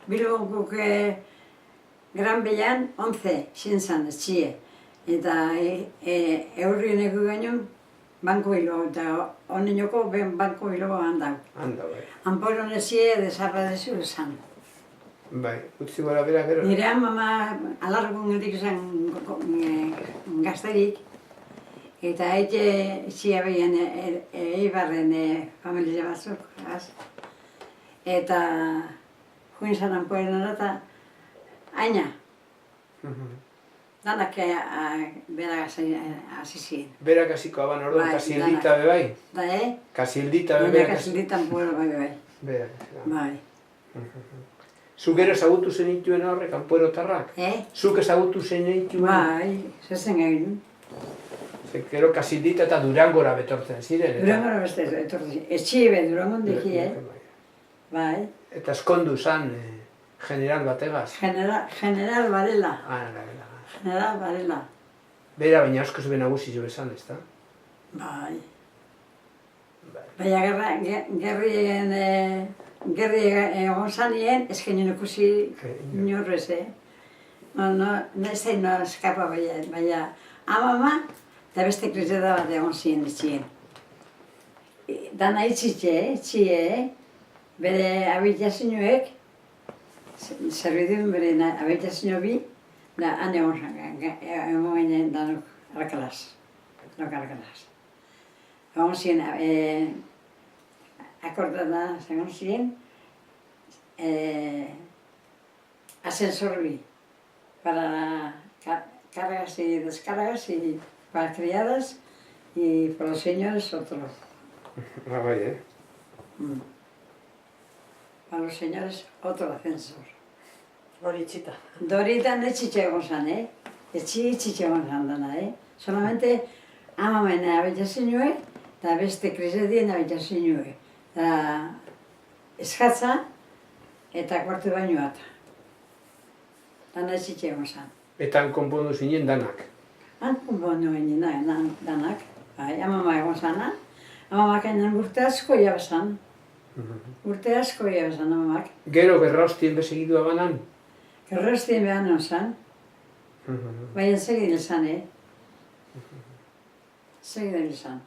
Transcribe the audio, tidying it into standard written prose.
Bilbon guk Gran Belan 11 zintzen etxie. Eta eurrien egu gainon Banko Bilbo, eta honenoko Banko Bilbo handau. Handa, bai. Anporon etxie desaparezu esan. Bai, utzi gora bera gero. Nire mama alargun geldik zen gazterik, eta haite etxia behien eibarren familia batzuk, eta juin zan anporen eta aina. Danak berak hasi ziren. Berak hasiko aban orduan, kasildita be bai? Da, Kasildita be Baina berak. kasilditan pueblo bai. Berak. Bai. Zuk gero ezagutu zenituen horrek, kanpoerotarrak? Zuk ezagutu zenituen? Bai, zezen egin. Gero kasildita eta Durangora betortzen ziren. Durangora beste etortzen. Etxiebe Durangon diki, Bai. Eta eskondu zan general bategaz. General Varela. General Varela. Bera baina askoz be nagusi jo esan, ezta? Bai. Baina gerri egon zanien, ezken ikusi inorrez, ez zain eskapa baina amama eta beste krizeda bat egon ziren etxien. Dana itxie, bere abitazioek, zerbidun bere abitazio bi, da han egon ginen danok arkalaz. Egon ziren, akordada egon ziren, ascensor bi, para cargas y descargas y para criadas y por los señores otro. Ah, bai, Para los señores otro ascensor. Hori itxita. Doritan etxitxe egon zan, etxitxe egon zan dana, Solamente amamen abitazioe eta beste krisedien abitazioe. Eta eskatza eta kuartu baino bat. Dana etxitxe egon zan. Eta konpondu zinen danak. Han konpondu ginen danak, amama egon zana. Amamak enen urte asko jabazan. Urte asko jabazan amamak. Gero gerraustien bezegidua banan? Gerrostien behan non zan. Baina segidin zan, segidin zan.